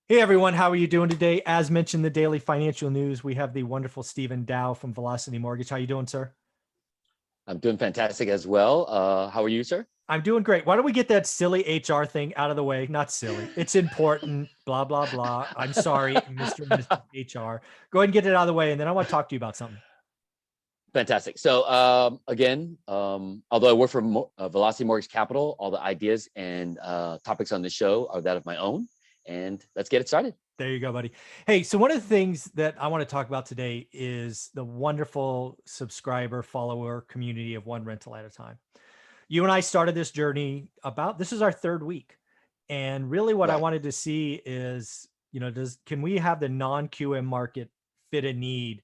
Hey everyone, how are you doing today? As mentioned, the daily financial news, we have the wonderful Stephen Dow from Velocity Mortgage. How you doing, sir? I'm doing fantastic as well. How are you, sir? I'm doing great. Why don't we get that silly HR thing out of the way? Not silly. It's important. Blah, blah, blah. I'm sorry, Mr. and Mrs. HR. Go ahead and get it out of the way, and then I want to talk to you about something. Fantastic. So again, although I work for Velocity Mortgage Capital, all the ideas and topics on the show are that of my own. And let's get it started. There you go, buddy. Hey, so one of the things that I want to talk about today is the wonderful subscriber follower community of One Rental at a Time. You and I started this journey this is our third week. And really what I Right. wanted to see is, can we have the non-QM market fit a need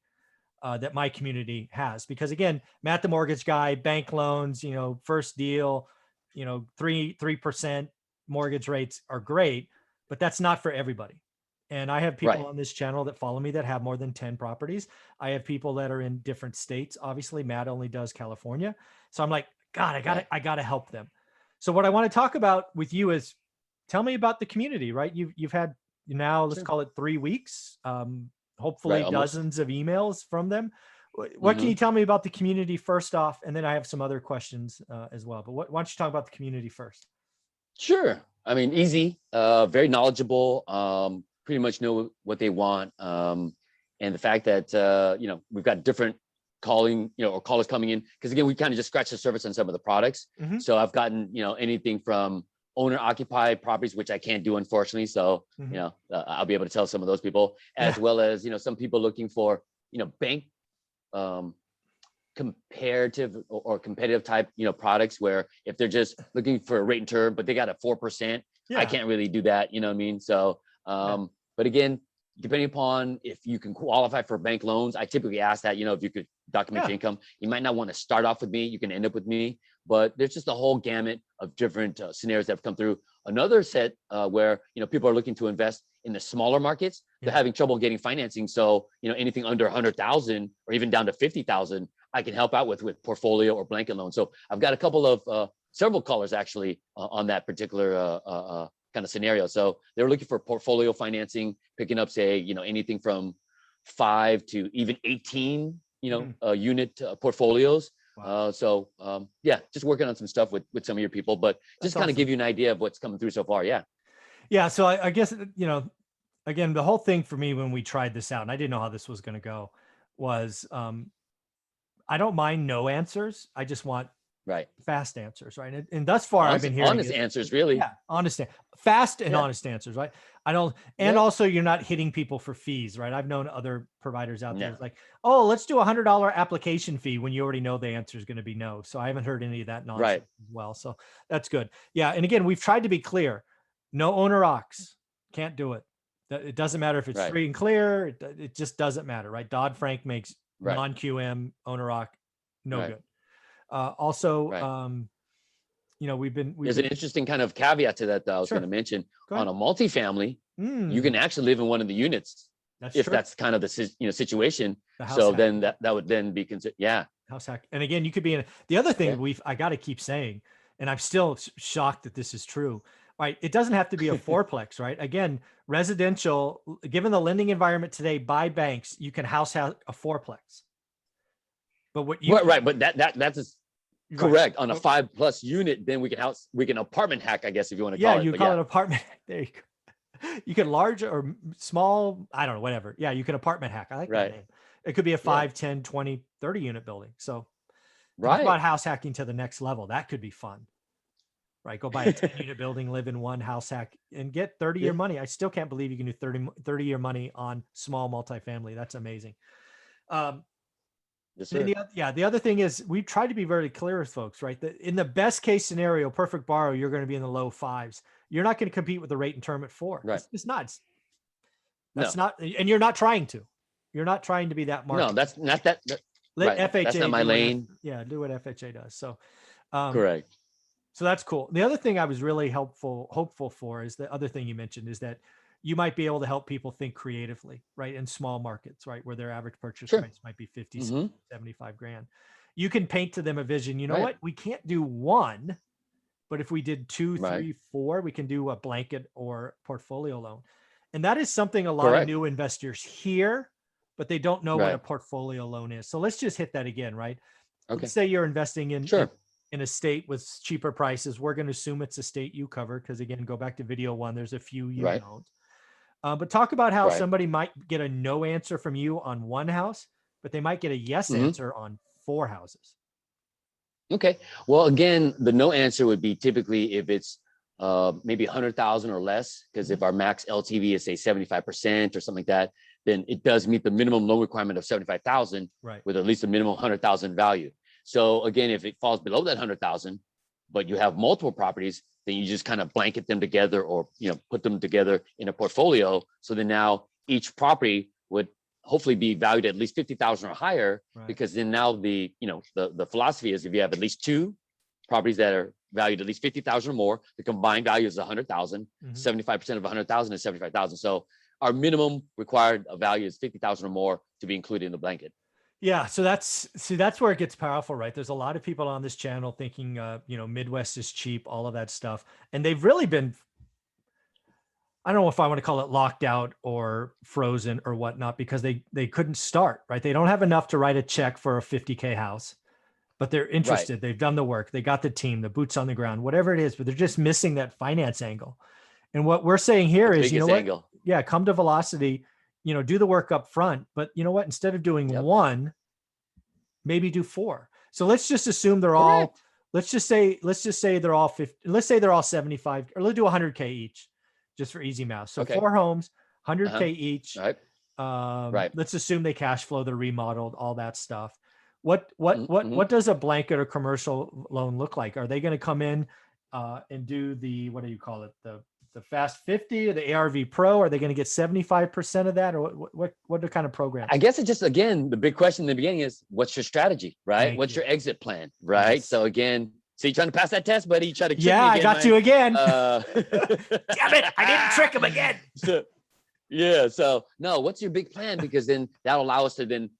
that my community has? Because again, Matt, the mortgage guy, bank loans, first deal, 3% mortgage rates are great, but that's not for everybody. And I have people Right. on this channel that follow me that have more than 10 properties. I have people that are in different states. Obviously, Matt only does California. So I'm like, God, Right. I gotta help them. So what I want to talk about with you is tell me about the community, right? You've had now, let's Sure. call it 3 weeks. Right. Hopefully Almost. dozens of emails from them. What can Hmm. you tell me about the community first off? And then I have some other questions as well. But why don't you talk about the community first? Sure. I mean, easy, very knowledgeable, pretty much know what they want. And the fact that, we've got different calling, or callers coming in, because again, we kind of just scratched the surface on some of the products. Mm-hmm. So I've gotten, anything from owner occupied properties, which I can't do, unfortunately. So, Mm-hmm. I'll be able to tell some of those people, Yeah. as well as, some people looking for, bank, um, comparative or competitive type products where if they're just looking for a rate and term but they got a 4%, I Yeah. can't really do that, you know what I mean? So Yeah. but again, depending upon if you can qualify for bank loans, I typically ask that, if you could document Yeah. your income. You might not want to start off with me, you can end up with me, but there's just a whole gamut of different scenarios that have come through. Another set where people are looking to invest in the smaller markets, they're Yeah. having trouble getting financing. So anything under 100,000 or even down to 50,000, I can help out with portfolio or blanket loan. So I've got a couple of several callers actually on that particular kind of scenario. So they're looking for portfolio financing, picking up, say, anything from 5 to even 18, Mhm. unit portfolios. Wow. Yeah, just working on some stuff with some of your people, but That's just kind of awesome. give you an idea of what's coming through so far. Yeah. Yeah. So I guess, again, the whole thing for me when we tried this out, and I didn't know how this was going to go, was I don't mind no answers. I just want Right. fast answers, right? And thus far, I've Honest, been hearing honest is, answers, really. yeah, honest, fast and Yeah. honest answers, right? I don't, and Yeah. also you're not hitting people for fees, right? I've known other providers out there. No. It's like, oh, let's do $100 application fee when you already know the answer is going to be no. So I haven't heard any of that Right. nonsense as well. So that's good. Yeah. And again, we've tried to be clear. No owner ox, can't do it. It doesn't matter if it's Right. free and clear. It just doesn't matter, right? Dodd-Frank makes Right. non-QM owner ox no Right. good. Also, Right. we've There's an been interesting kind of caveat to that that I was going to sure. mention. Go On ahead. a multifamily, you Mm, can actually live in one of the units that's if true. that's kind of the situation. The house So hack, then that would then be considered. Yeah. house hack. And again, you could be in the other thing Yeah. I got to keep saying, and I'm still shocked that this is true, right? It doesn't have to be a fourplex, right? Again, residential, given the lending environment today by banks, you can house a fourplex. But what you Right. can, Right. But that's right. correct. On a 5+ unit, then we can apartment hack, I guess, if you want to Yeah, call it. you But call yeah. it apartment. There you go. You can large or small, I don't know, whatever. Yeah, you can apartment hack. I like that Right. name. It could be a Yeah. 5, 10, 20, 30 unit building. So talk Right. about house hacking to the next level. That could be fun, right? Go buy a 10 unit building, live in one, house hack, and get 30-year Yeah. money. I still can't believe you can do 30-year money on small multifamily. That's amazing. Um, Yes, and sir. the other thing is we try to be very clear with folks, right? That in the best case scenario, perfect borrow, you're going to be in the low fives. You're not going to compete with the rate and term at 4. Right. It's not. That's No. not, and you're not trying to. You're not trying to be that No. market. That's not that. Let Right. That's not FHA my do what lane. do what FHA does. Um, Correct. so that's cool. The other thing I was really hopeful for is the other thing you mentioned is that you might be able to help people think creatively, right? In small markets, right? Where their average purchase Sure. price might be 50, Mm-hmm. 75 grand. You can paint to them a vision. You know Right. what? We can't do one, but if we did two, Right. three, four, we can do a blanket or portfolio loan. And that is something a lot of Correct. new investors hear, but they don't know what a Right. portfolio loan is. So let's just hit that again, right? Okay. Let's say you're investing Sure. in a state with cheaper prices. We're going to assume it's a state you cover because, again, go back to video one, there's a few you Right. don't. But talk about how Right. somebody might get a no answer from you on one house, but they might get a yes Hmm. answer on 4 houses. Okay. Well, again, the no answer would be typically if it's maybe 100,000 or less, because if our max LTV is say 75% or something like that, then it does meet the minimum loan requirement of 75,000 Right. with at least a minimum 100,000 value. So again, if it falls below that 100,000, but you have multiple properties, then you just kind of blanket them together, or put them together in a portfolio. So then now each property would hopefully be valued at least 50,000 or higher, Right. because then now the philosophy is if you have at least 2 properties that are valued at least 50,000 or more, the combined value is 100,000. 75% of 100,000 is 75,000. So our minimum required value is 50,000 or more to be included in the blanket. Yeah. So that's where it gets powerful, right? There's a lot of people on this channel thinking, Midwest is cheap, all of that stuff. And they've really been, I don't know if I want to call it locked out or frozen or whatnot, because they couldn't start, right? They don't have enough to write a check for a 50K house, but they're interested. Right. They've done the work. They got the team, the boots on the ground, whatever it is, but they're just missing that finance angle. And what we're saying here That's is, you know what? angle. Yeah, come to Velocity, do the work up front, but you know what? Instead of doing Yep. 1, maybe do 4. So let's just assume they're Correct. all, let's just say they're all 50, let's say they're all 75, or let's do 100K each, just for easy math. So Okay. 4 homes, 100K Uh-huh. each. Right. Right. Let's assume they cash flow, they're remodeled, all that stuff. What Mm-hmm. does a blanket or commercial loan look like? Are they going to come in and do the, what do you call it? The Fast 50 or the ARV Pro? Are they going to get 75% of that, or what kind of program? I guess it just, again, the big question in the beginning is, what's your strategy, right? Thank What's you. your exit plan, right? Yes. So again, so you trying to pass that test, buddy? You try to trick Yeah, me again, I got you again. Damn it, I didn't trick him again. So, yeah. So no, what's your big plan? Because then that'll allow us to then,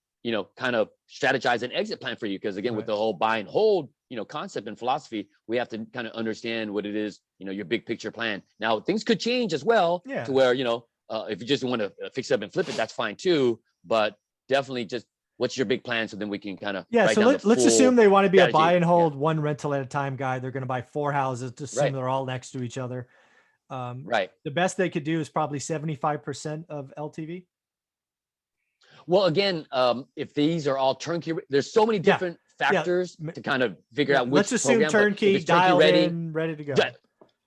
kind of strategize an exit plan for you. Because again, with the whole buy and hold, concept and philosophy, we have to kind of understand what it is, your big picture plan. Now, things could change as well, Yeah. to where, if you just want to fix it up and flip it, that's fine too. But definitely just, what's your big plan? So then we can kind of, So let's assume they want to be a buy and hold, 1 rental at a time guy. They're going to buy 4 houses. To assume they're all next to each other. Right. The best they could do is probably 75% of LTV. Well, again, if these are all turnkey, there's so many different factors to kind of figure out which. Let's assume program, turnkey, dialed in, ready to go.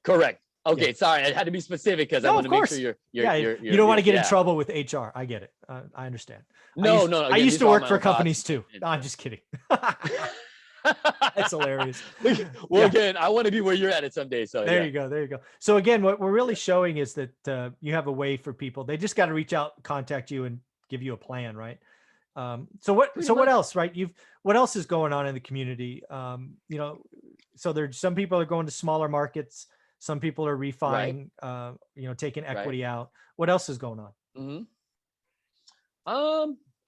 Correct. Okay, sorry, I had to be specific because I want to make sure you're you don't want to get in trouble with HR. I get it. I understand. No. I used to work for companies too. No, I'm just kidding. That's hilarious. Well, again, I want to be where you're at someday. So there you go. So again, what we're really showing is that you have a way for people. They just got to reach out, contact you, and give you a plan, right? So what else, right? What else is going on in the community? So there's some people are going to smaller markets. Some people are refining, taking equity out. What else is going on?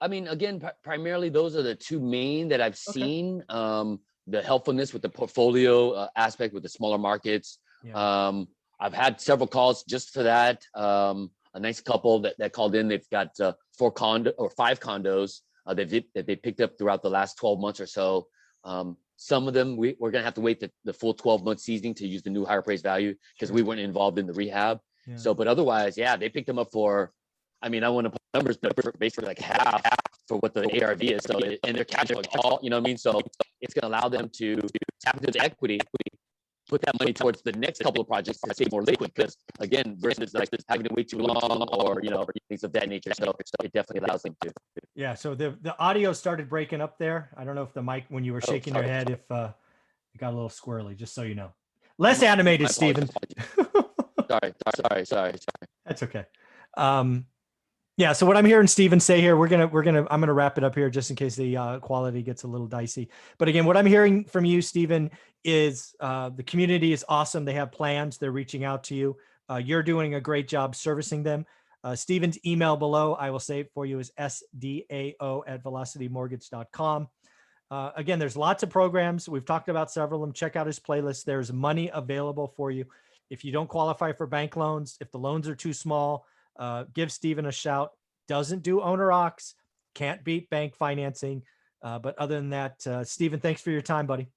I mean, again, primarily those are the 2 main that I've seen. The helpfulness with the portfolio aspect with the smaller markets. Yeah. I've had several calls just for that. A nice couple that called in. They've got 5 condos that they picked up throughout the last 12 months or so. Some of them we're gonna have to wait the full 12-month seasoning to use the new higher appraised value, because we weren't involved in the rehab. Yeah. So, but otherwise, yeah, they picked them up for, I mean, I want to put numbers, but for basically like half for what the ARV is. So, and they're cash all, you know what I mean? So it's going to allow them to tap into the equity, put that money towards the next couple of projects to stay more liquid. Because again, versus like having to wait too long or, things of that nature. So it definitely allows them to. Yeah. So the audio started breaking up there. I don't know if the mic, when you were shaking your head, if it got a little squirrely, just so you know. Less animated, Stephen. Sorry. That's okay. Yeah. So what I'm hearing Stephen say here, I'm gonna wrap it up here just in case the quality gets a little dicey. But again, what I'm hearing from you, Stephen, is the community is awesome. They have plans. They're reaching out to you. You're doing a great job servicing them. Stephen's email below, I will say it for you, is sdao@velocitymortgage.com. Again, there's lots of programs. We've talked about several of them. Check out his playlist. There's money available for you. If you don't qualify for bank loans, if the loans are too small, give Stephen a shout. Doesn't do owner ox, can't beat bank financing. But other than that, Stephen, thanks for your time, buddy.